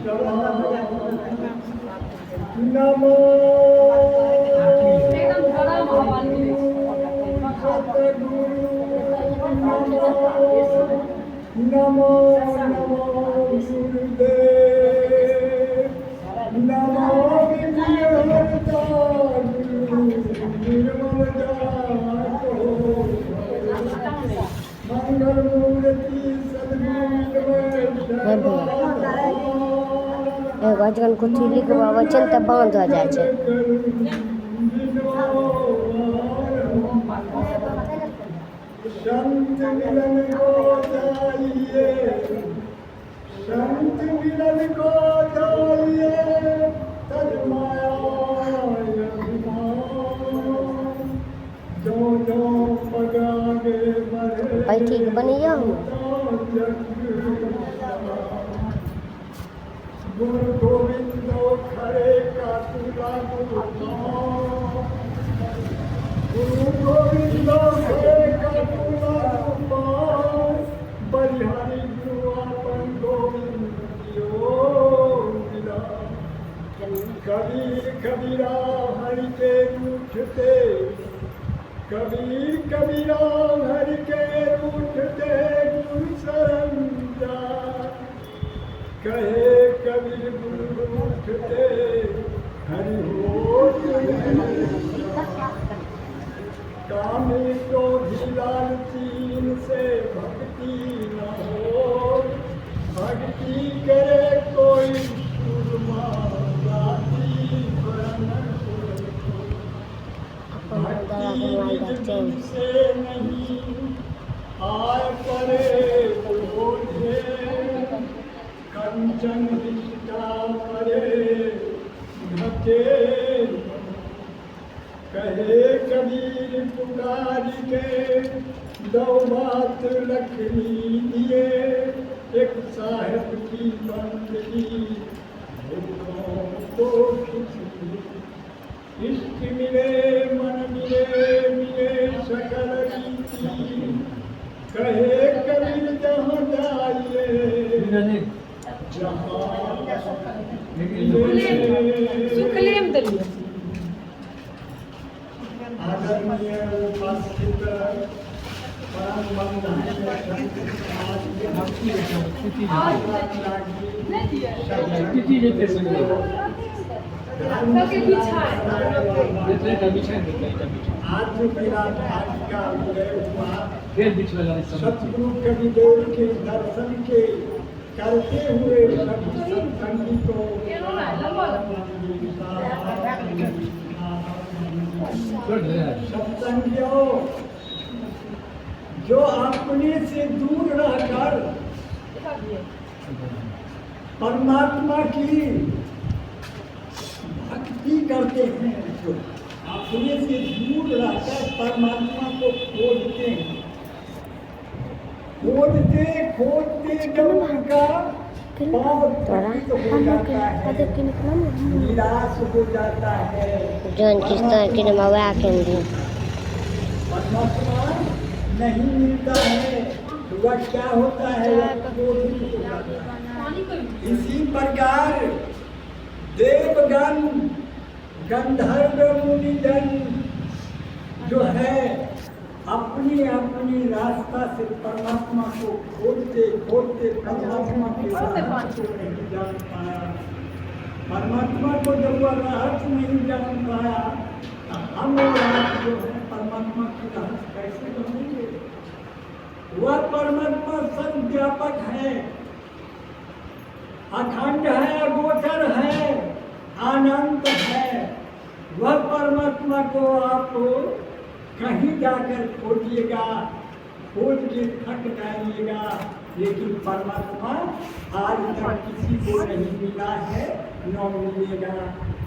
नमो नमो नमो गुरुदेव नमो विद्याता गुरु निर्मल जातो मंगल मूर्ति सद्गुरु जखन कुछ लिखबाबै छै तऽ बंद हो जाइ छै। संत मिलन को जाइए संत मिलन को जाइए तजमाया जो जो पगागे बढ़े बैठी के बनैया हूँ गुरु गोविंद खरे का तुला गुरु गोविंद खरे का तुला बलिहारी गुरु अपन गोविंद कबीर कबीरा हरि के रूठते कबीर कबीरा हरि के रूठते गुरु शरण जा कहे कबीर गुरु रूठते हरि हो कामी तो ढीलाल चीन से भक्ति न हो भक्ति करे कोई सुरमा जाति भक्ति से नहीं आय करे बोझे कंचन रिश्ता करे धके कहे कबीर पुकार के दो बात लखनी दिए एक साहेब की बंदगी तो खिंची इश्क मिले मन मिले मिले सकल रीति कहे कबीर जहाँ जाइए जहाँ आदरणीय उपस्थित परम बंधु आज मेरा भाग्य का उदय हुआ सतगुरु कबीर के दर्शन के करते हुए सभी सत्संगी को सत्संगियों जो अपने से दूर रहकर परमात्मा की भक्ति करते हैं जो अपने से दूर रहकर परमात्मा को खोजते हैं खोजते खोजते जब उनका पाँव पतित हो जाता है निराश हो जाता है परमात्मा नहीं मिलता है तो वह क्या होता है इसी प्रकार देवगण गंधर्व मुनिजन जो है अपनी अपनी रास्ता से परमात्मा को खोजते खोजते परमात्मा के रहस्य को नहीं जान पाया परमात्मा को जब वह रहस्य नहीं जान पाया हम लोग जो है परमात्मा की रहस्य कैसे जानेंगे वह परमात्मा सर्वव्यापक है अखंड है अगोचर है अनंत है वह परमात्मा को आप कहीं जाकर खोजिएगा खोज के थक जाइएगा लेकिन परमात्मा आज तक किसी को नहीं मिला है न मिलेगा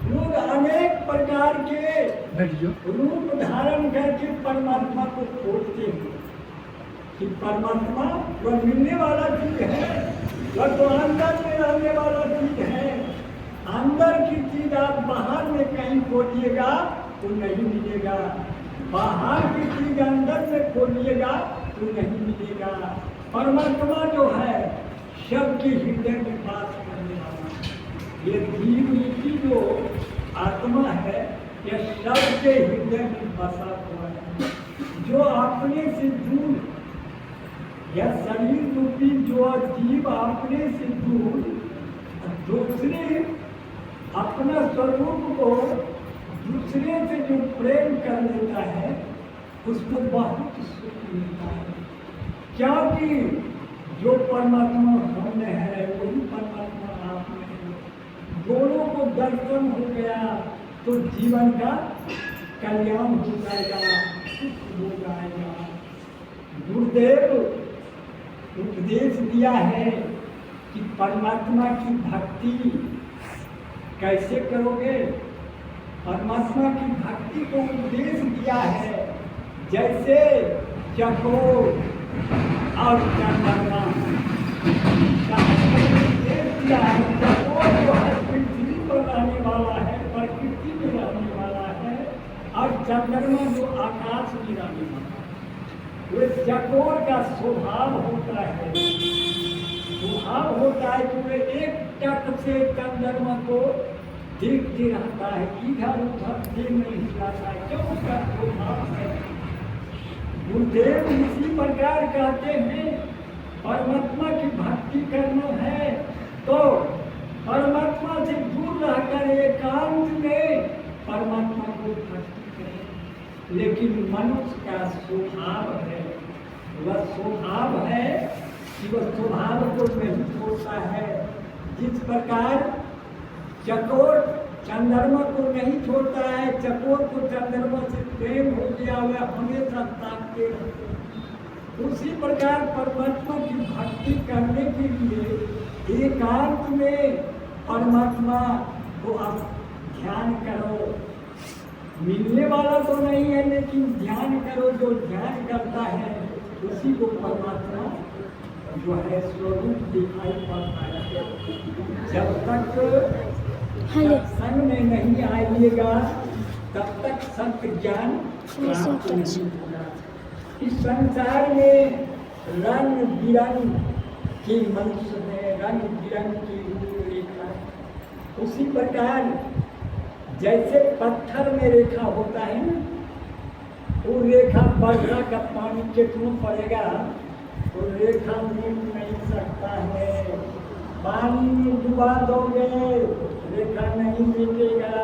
लोग अनेक प्रकार के रूप धारण करके परमात्मा को खोजते हैं कि परमात्मा वह मिलने वाला चीज है वह तो अंदर में रहने वाला चीज है अंदर की चीज आप बाहर में कहीं खोजिएगा तो नहीं मिलेगा बाहर की चीज अंदर में खोजिएगा तो नहीं मिलेगा परमात्मा जो है सबके हृदय में वास करने वाला ये जीव रूपी जो आत्मा है ये सबके हृदय में बसा हुआ है। जो अपने से दूर, यह शरीर रूपी जो जीव अपने से दूर दूसरे अपना स्वरूप को दूसरे से जो प्रेम कर लेता है उसको बहुत सुख मिलता है। क्योंकि जो परमात्मा हमने है वही परमात्मा आप में है। दोनों को दर्शन हो गया तो जीवन का कल्याण हो जाएगा, सुख हो जाएगा। गुरुदेव उपदेश दिया है कि परमात्मा की भक्ति कैसे करोगे। परमात्मा की भक्ति को उपदेश दिया है जैसे चकोर और चंद्रमा। उपदेश दिया है चकोर जो है पृथ्वी पर रहने वाला है, प्रकृति में रहने वाला है, और चंद्रमा जो आकाश में रहने वाला है। वो चकोर का स्वभाव होता है कि वे एक टक से चंद्रमा को देखते रहता है, इधर उधर देख नहीं जाता है। क्यों? उसका स्वभाव है। गुरुदेव इसी प्रकार कहते हैं परमात्मा की भक्ति करना है तो परमात्मा से दूर रहकर एकांत में परमात्मा को भक्ति करें। लेकिन मनुष्य का स्वभाव है, वह स्वभाव है कि वह स्वभाव को नहीं छोड़ता है। जिस प्रकार चकोर चंद्रमा को नहीं छोड़ता है, चकोर को चंद्रमा से प्रेम हो गया, वह हमेशा ताकते रहते हैं। उसी प्रकार परमात्मा की भक्ति करने के लिए एकांत में परमात्मा को आप ध्यान करो। मिलने वाला तो नहीं है लेकिन ध्यान करो। जो ध्यान करता है उसी को परमात्मा जो है स्वरूप दिखाई पड़ता है। जब तक सत्संग में नहीं आइएगा तब तक सत्य ज्ञान प्राप्त नहीं होगा। इस संसार में रंग बिरंग के मनुष्य है, रंग बिरंग की रूप रेखा। उसी प्रकार जैसे पत्थर में रेखा होता है ना, वो रेखा बरसा का पानी कितना पड़ेगा तो रेखा मिट नहीं सकता है। पानी में डुबा दोगे रेखा नहीं मिटेगा।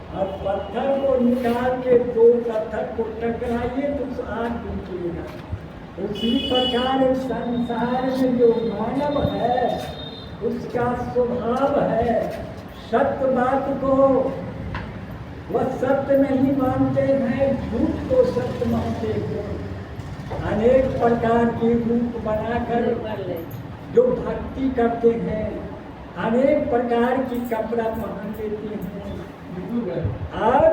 और पत्थर को निकाल के दो पत्थर को टकराइए तो आग निकलेगा। उसी प्रकार संसार में जो मानव है उसका स्वभाव है सत्य बात को वह सत्य नहीं मानते हैं, झूठ को सत्य मानते हैं। अनेक प्रकार के रूप बनाकर जो भक्ति करते हैं, अनेक प्रकार की कपड़ा पहन लेते हैं और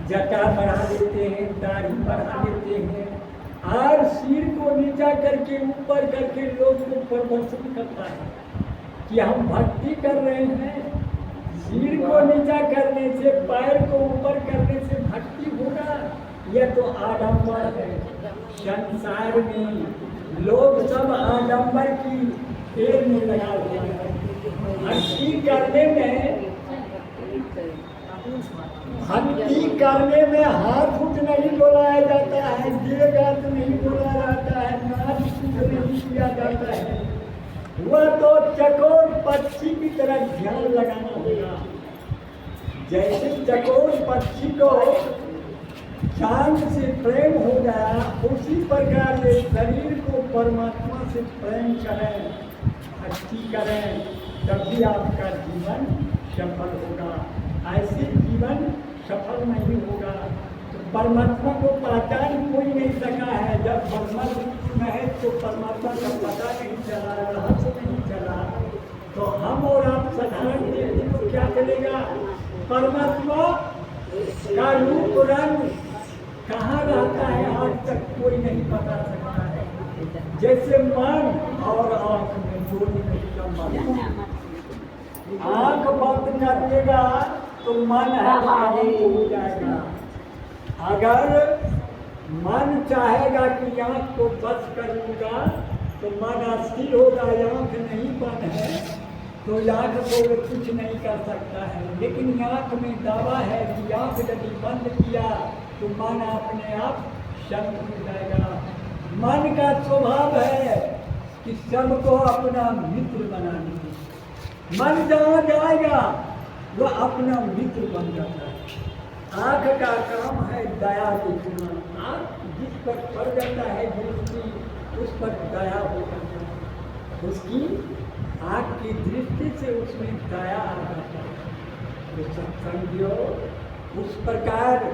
जटा बढ़ा देते हैं, दाढ़ी बढ़ा देते हैं और सिर को नीचा करके ऊपर करके लोग को प्रदर्शन करता है कि हम भक्ति कर रहे हैं। सिर को नीचा करने से, पैर को ऊपर करने से भक्ति होगा? यह तो आडंबर है। संसार में लोग सब आडंबर की पेड़ में लगा हुआ है। भक्ति करने में हाथ उठ नहीं डोलाया जाता है, देह हाथ नहीं डोलाया जाता है, नाच नहीं किया जाता है। वह तो चकोर पक्षी की तरह ध्यान लगाना होगा। जैसे चकोर पक्षी को चांद से प्रेम हो गया, उसी प्रकार ये शरीर को परमात्मा से प्रेम करें, भक्ति करें, तभी आपका जीवन सफल होगा। ऐसे जीवन सफल नहीं होगा। तो परमात्मा को पहचान कोई नहीं सका है। जब परमात्मा में है तो परमात्मा का पता नहीं चला, रहस्य नहीं चला, तो हम और आप साधारण व्यक्ति को क्या चलेगा? परमात्मा का रूप रंग कहाँ रहता है आज तक कोई नहीं बता सकता है। जैसे मन और आँख में जोड़ी नहीं संबंध। आँख बंद कर देगा तो मन है हो जाएगा। अगर मन चाहेगा कि आँख को बस कर लूँगा तो मन अस्थिर होगा, आँख नहीं बंद है तो आँख को वे कुछ नहीं कर सकता है, लेकिन आँख में दावा है कि आँख यदि बंद किया तो मन अपने आप शांत हो जाएगा। मन का स्वभाव है कि सबको अपना मित्र बनाने की। मन जहाँ जाएगा वह अपना मित्र बन जाता है। आँख का काम है दया दिखना। आँख जिस पर पड़ जाता है दृष्टि, उस पर दया हो जाता है। उसकी आँख की दृष्टि से उसमें दया आ जाता है। तो सत्संगियों, उस प्रकार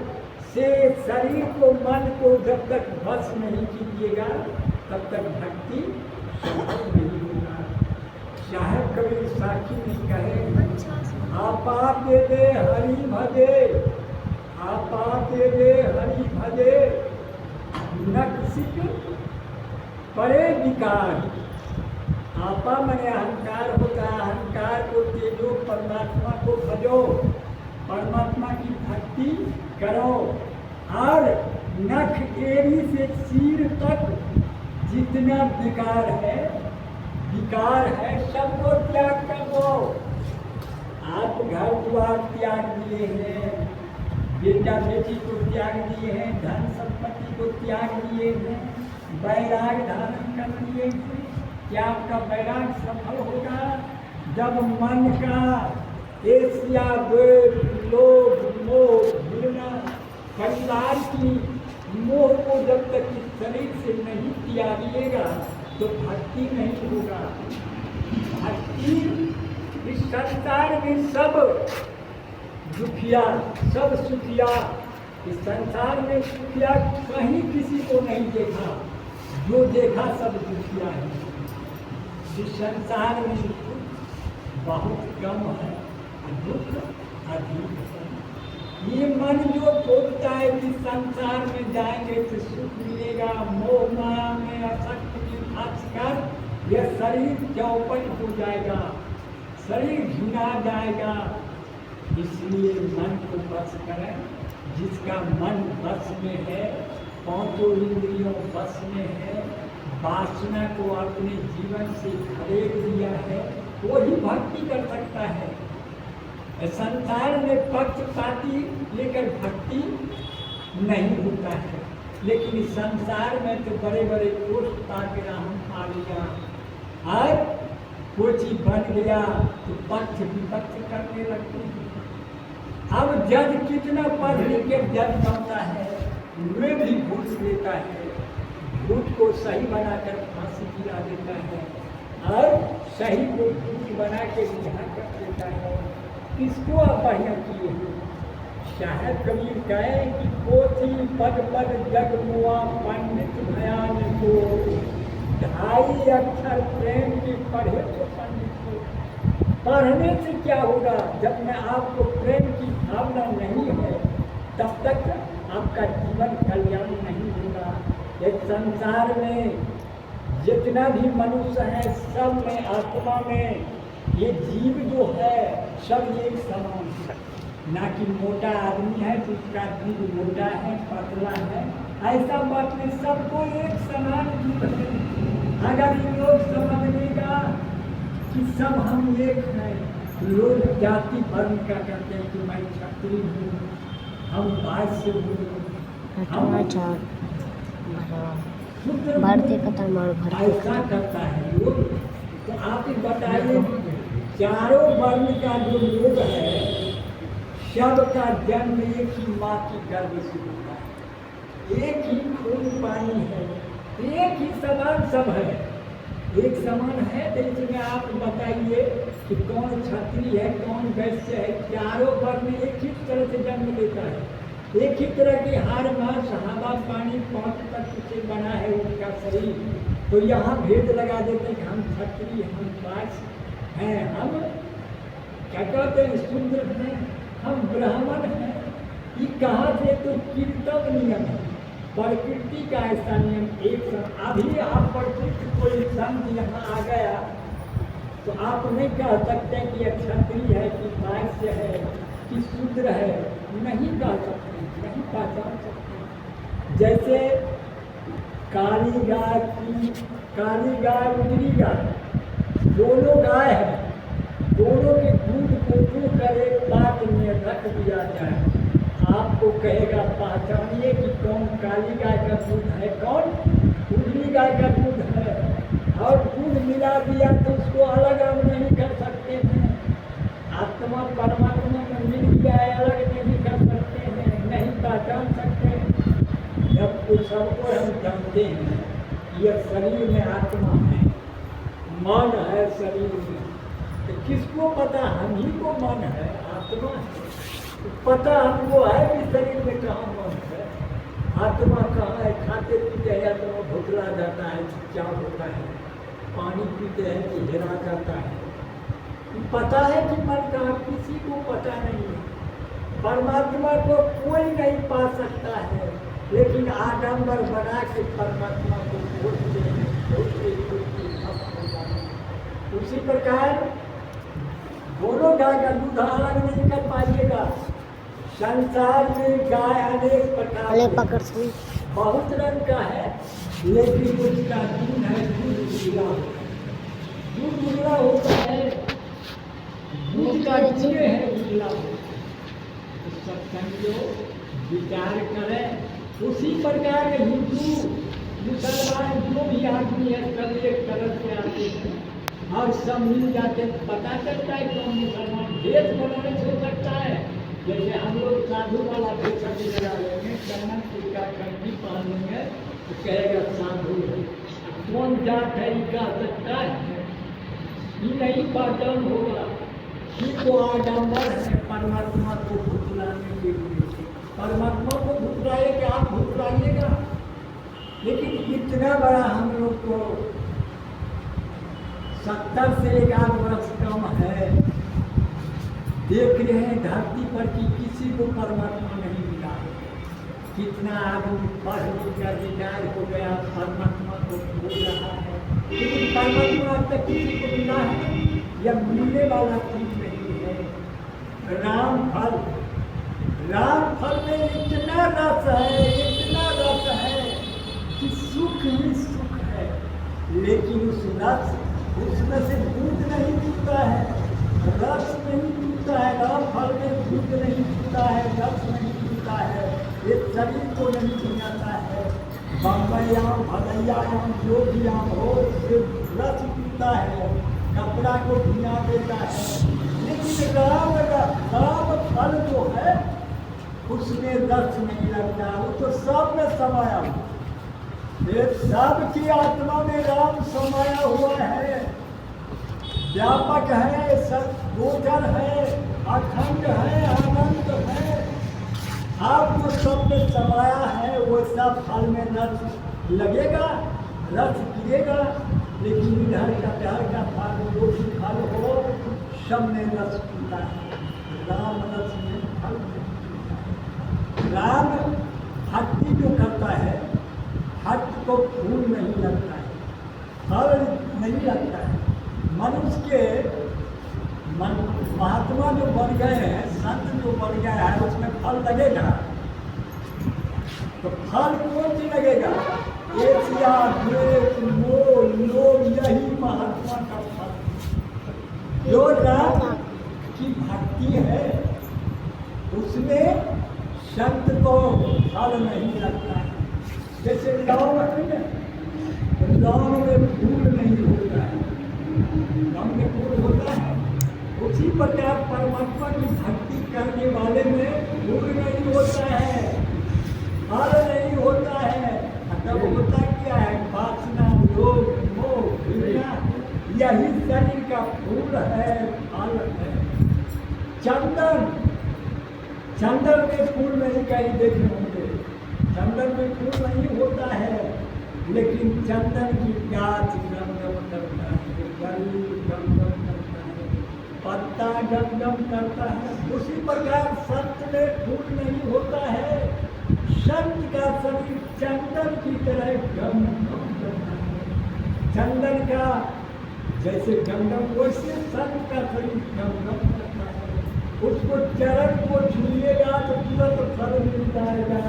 से शरीर को, मन को जब तक वश नहीं कीजिएगा तब तक भक्ति संभव नहीं होगा। चाहे कभी साखी में कहे आपा दे दे हरि भजे, आपा दे दे हरि भजे, नक्सिक परे विकार। आपा मने अहंकार होता है, अहंकार को तेजो, परमात्मा को भजो, परमात्मा की भक्ति करो। और नख एड़ी से सिर तक जितना विकार है सबको त्याग कर दो। आप घर द्वार त्याग दिए हैं, बेटा बेटी को त्याग दिए हैं, धन संपत्ति को त्याग दिए हैं, वैराग धारण कर दिए हैं। क्या आपका वैराग सफल होगा जब मन का एशिया, द्वेष, लोभ, मोह, घृणा, परिवार की मोह को जब तक इस शरीर से नहीं त्यागिएगा तो भक्ति नहीं होगा। भक्ति इस संसार में सब दुखिया, सब सुखिया, इस संसार में सुखिया कहीं किसी को नहीं देखा, जो देखा सब दुखिया है। इस संसार में सुख बहुत कम है, दुख अधिक है। ये मन जो सोचता है कि संसार में जाएंगे तो सुख मिलेगा, मोह माया में आसक्त में फंसकर यह शरीर चौपट हो जाएगा, शरीर घिना जाएगा। इसलिए मन को बस करें। जिसका मन बस में है, पांचों इंद्रियों बस में है, वासना को अपने जीवन से खदेड़ दिया है, वही भक्ति कर सकता है। संसार में पक्षपाती लेकर भक्ति नहीं होता है, लेकिन इस संसार में तो बड़े बड़े पोस्ट पाकर हम पा लिया, और कोई चीज बन गया तो पक्ष विपक्ष करने लगते हैं। अब जज कितना पढ़ लिख के जज बनता है, वे भी घूस लेता है, झूठ को सही बनाकर फांसी गिरा देता है, और सही को झूठ बना के रिहा कर देता है। किसको आप बढ़िया किए हैं? शायद कबीर कहे कि पोथी पद पद जग मुआ पंडित भयान को, ढाई अक्षर प्रेम के पढ़े तो पंडित को। पढ़ने से क्या होगा? जब मैं आपको प्रेम की भावना नहीं है तब तक आपका जीवन कल्याण नहीं होगा। एक संसार में जितना भी मनुष्य है सब में, आत्मा में ये जीव जो है सब एक समान है। ना कि मोटा आदमी है तो उसका जीव मोटा है, पतला है, ऐसा बात नहीं, सबको एक समान जीव है। अगर ये लोग समझ लेगा कि सब हम एक हैं, लोग जाति धर्म का करते हैं कि मैं क्षत्रिय हूँ, हम वास्य हूँ, हम भारतीय कथम और ऐसा करता है लोग। तो आप ही बताइए, चारों वर्ण का जो लोग है सबका जन्म एक ही माँ की गर्भ से होता है, एक ही खून पानी है, एक ही समान सब है, एक समान है। तो इसमें आप बताइए कि कौन क्षत्रिय है, कौन वैश्य है? चारों वर्ण एक ही तरह से जन्म लेता है, एक ही तरह की हार मांस हवा पानी पांच तत्व से बना है उनका शरीर। तो यहाँ भेद लगा देते हैं कि हम क्षत्रिय, हम वास्य हैं, हम क्या कहते हैं शूद्र हैं, हम ब्राह्मण हैं। ये कहाँ से? तो कीर्तन नियम है, प्रकृति का ऐसा नियम। एक अभी आप प्रकृति कोई संत यहाँ आ गया तो आप नहीं कह सकते कि यह क्षत्रिय है कि वास्य है कि शूद्र है, नहीं कह सकते, नहीं पहचान सकते। जैसे काली गाय, उजरी गाय, दोनों गाय है, दोनों के दूध को धोकर एक पात्र में रख दिया जाए, आपको कहेगा पहचानिए कि कौन काली गाय का दूध है, कौन उजली गाय का दूध है, और दूध मिला दिया तो उसको अलग हम नहीं कर सकते हैं। आत्मा परमात्मा में मिल गया है, अलग नहीं कर सकते हैं, नहीं पहचान सकते हैं। जब कुछ सबको हम जानते हैं, यह शरीर में आत्मा है, मन है शरीर में, तो किसको पता? हम ही को मन है, आत्मा है, पता हमको है कि शरीर में कहाँ मन है, आत्मा कहाँ है। खाते पीते हैं तो भुखला जाता है, चुपचाप होता है, पानी पीते हैं कि हिला जाता है। पता है कि मन कहाँ, किसी को पता नहीं है। परमात्मा को कोई नहीं पा सकता है, लेकिन आडम्बर बना के परमात्मा को खोजते हैं, उसी प्रकार दोनों गाय का दूध अलग नहीं कर पाइएगा। संसार में गाय अनेक प्रकार से बहुत रंग का है, लेकिन उसका दूध है दूध उजला, दूध उजला होता है, दूध का जीवे है उजला। तो सत्संगियों विचार करें। उसी प्रकार हिंदू मुसलमान जो भी आदमी है सब एक तरफ से आते हैं और सब मिल जाते हैं। पता चलता है कौन मुसलमान भेष बनाने से हो सकता है। जैसे हम लोग साधु वाला भेष अभी लगा लेंगे, चंदन टीका कंठी पहन लेंगे तो कहेगा साधु है। कौन जात है ये कह सकता है? ये नहीं पहचान होगा। ये तो आडम्बर है परमात्मा को भुतलाने के लिए। परमात्मा को भुतलाए कि आप भुतलाइएगा, लेकिन इतना बड़ा हम लोग को 70 से 11 वर्ष कम है, देख रहे हैं धरती पर कि किसी को परमात्मा नहीं मिला। कितना आदमी पढ़ लिख कर रिटायर हो गया, परमात्मा को भूल रहा है, लेकिन परमात्मा अब तक किसी को मिला है? यह मिलने वाला चीज नहीं है। राम फल में इतना रस है कि सुख ही सुख है, लेकिन उसमें से दूध नहीं पीता है, रस नहीं पीता है। राम फल में दूध नहीं पीता है, रस नहीं पीता है, ये शरीर को नहीं पीता है। बम्बई आम, भदैया आम, जो भी आम हो सिर्फ रस पीता है, कपड़ा को भिगा देता है। लेकिन राम फल जो है उसमें रस नहीं लगता, वो तो सब में समाया हुआ। ये सब की आत्मा में राम समाया हुआ है, व्यापक है, सब गोचर है, अखंड है, अनंत है। आप जो सब में समाया है वो सब फल में रस लगेगा, रस गिरेगा, लेकिन इधर का प्यार का फल जो भी फल हो सब में रस पीता है। राम रस में फल में राम भक्ति जो करता है, भक्त को फूल नहीं लगता है, फल नहीं लगता है। मनुष्य के महात्मा जो बन गए हैं, संत जो बन गया है, उसमें फल लगेगा। तो फल कौन सी लगेगा? एशिया, द्वेष, मोह, लोभ, यही महात्मा का फल। जो राम की भक्ति है उसमें संत को फल नहीं लगता है। जैसे लौंग है ना, लौंग में फूल नहीं होता है, लौंग में फूल होता है। उसी प्रकार परमात्मा की भक्ति करने वाले में फूल नहीं होता है, फल नहीं होता है। तब होता क्या है? वासना, लोभ, मोह, घृणा, यही शरीर का फूल है, फल है। चंदन में फूल नहीं कहीं देखे होंगे, चंदन में फूल नहीं होता है, लेकिन चंदन की गाछ गमगम करता है, गली गमगम करता है, पत्ता गमगम करता है। उसी प्रकार संत में फूल नहीं होता है, संत का शरीर चंदन की तरह गमगम करता है। चंदन का जैसे गमगम, वैसे संत का शरीर गमगम करता है। उसको चरण को छूएगा तो तुरंत फल मिल जाएगा।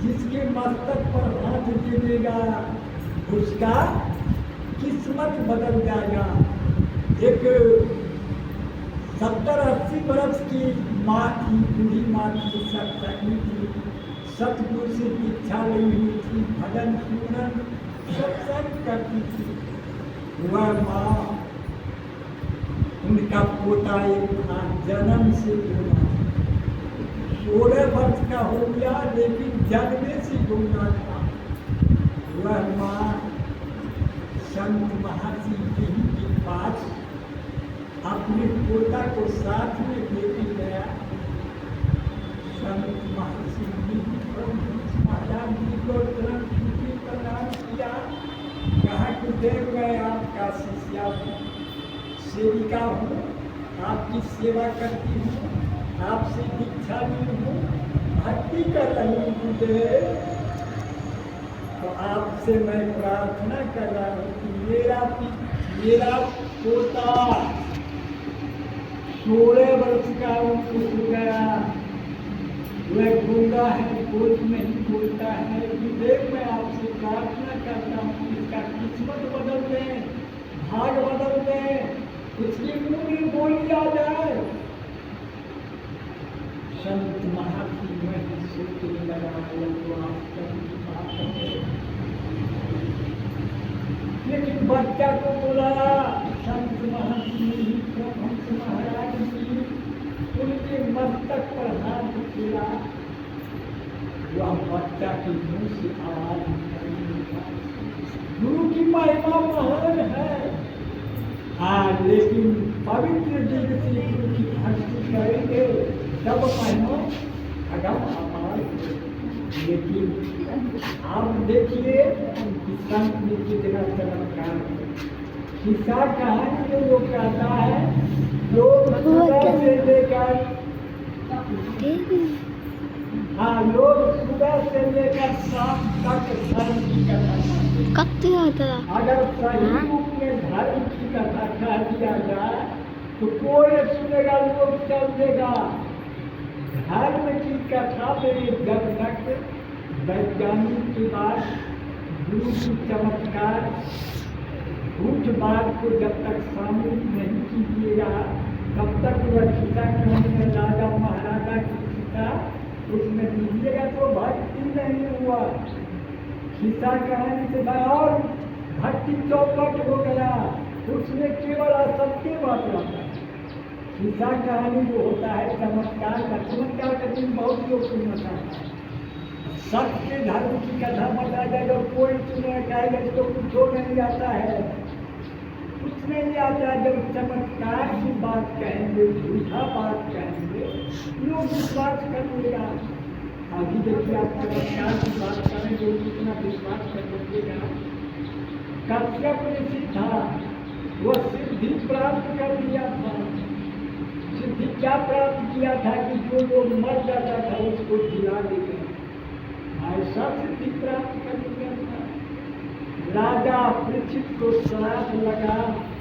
जिसके मस्तक पर हाथ दे देगा उसका किस्मत बदल जाएगा। एक 70-80 बरस की माँ थी, बूढ़ी माँ थी, सत्संगी थी, सतगुरु से दीक्षा ली हुई थी, भजन सुमरन सत्संग करती थी। वह माँ, उनका पोता एक था, जन्म से गूंगा, 16 वर्ष का हो गया लेकिन जन्मे से गूंगा था। वह माँ संत महर्षि जी के पास अपने पोता को साथ में लेके गया। संत महर्षि जी महाराज जी को तुरंत छुट्टी प्रदान किया, कहा कि देख मैं आपका शिष्या हूँ, सेविका हूँ, आपकी सेवा करती हूँ, आपसे दीक्षा ली हूँ, भक्ति कर रही हूँ गुरुदेव। तो आपसे मैं प्रार्थना कर रहा हूँ कि मेरा पोता 16 वर्ष का उनको हो गया, वह गूंगा है, बोल नहीं बोलता है। गुरुदेव मैं आपसे प्रार्थना करता हूँ इसका किस्मत बदल दें, भाग बदल दें, उसके मुंह में बोली आ जाए। संत महर्षि में सोचने लगा तो आप कभी बात है, लेकिन बच्चा को बुलाया। संत महर्षि हंस महाराज जी उनके मस्तक पर हाथ फेरा, वह बच्चा के मुंह से आवाज निकलने लगा। गुरु की महिमा महान है, हाँ, लेकिन पवित्र दिल से गुरु की भक्ति करेंगे तब महिमा अगम अपार। लेकिन आप देखिए कि संत ने कितना चमत्कार किस्सा कहानी जो लोग कहता है, लोग सुबह से लेकर शाम तक धर्म की कथा, अगर सही रूप में धर्म की कथा कह दिया जाए तो कोई सुनेगा, लोग चल देगा। धर्म की कथा में जब तक वैज्ञानिक के बाद गुरु की चमत्कार झूठ बात को जब तक शामिल नहीं कीजिएगा तब तक वह खिस्सा कहानी में राजा महाराजा की खिस्सा उसमें दीजिएगा तो भक्ति नहीं हुआ। खिस्सा कहानी से और भक्ति चौपट हो गया, उसमें केवल असत्य बात रहता है। खिस्सा कहानी जो होता है चमत्कार का दिन बहुत लोग सुनना चाहता है। सत्य धर्म की कथा बता जाए तो कोई सुने कहेगा तो कुछ नहीं आता है, कुछ नहीं आता। जब चमत्कार की बात कहेंगे, झूठा बात कहेंगे, लोग विश्वास कर लेगा। अभी देखिए आप चमत्कार की बात करें तो कितना विश्वास कर लीजिएगा। कश्यप ऋषि था, वह सिद्धि प्राप्त कर लिया था। सिद्धि क्या प्राप्त किया था कि जो लोग मर जाता था उसको जिला देते, ऐसा सिद्धि प्राप्त कर लिया था। राजा पृथ्वी को श्राप लगा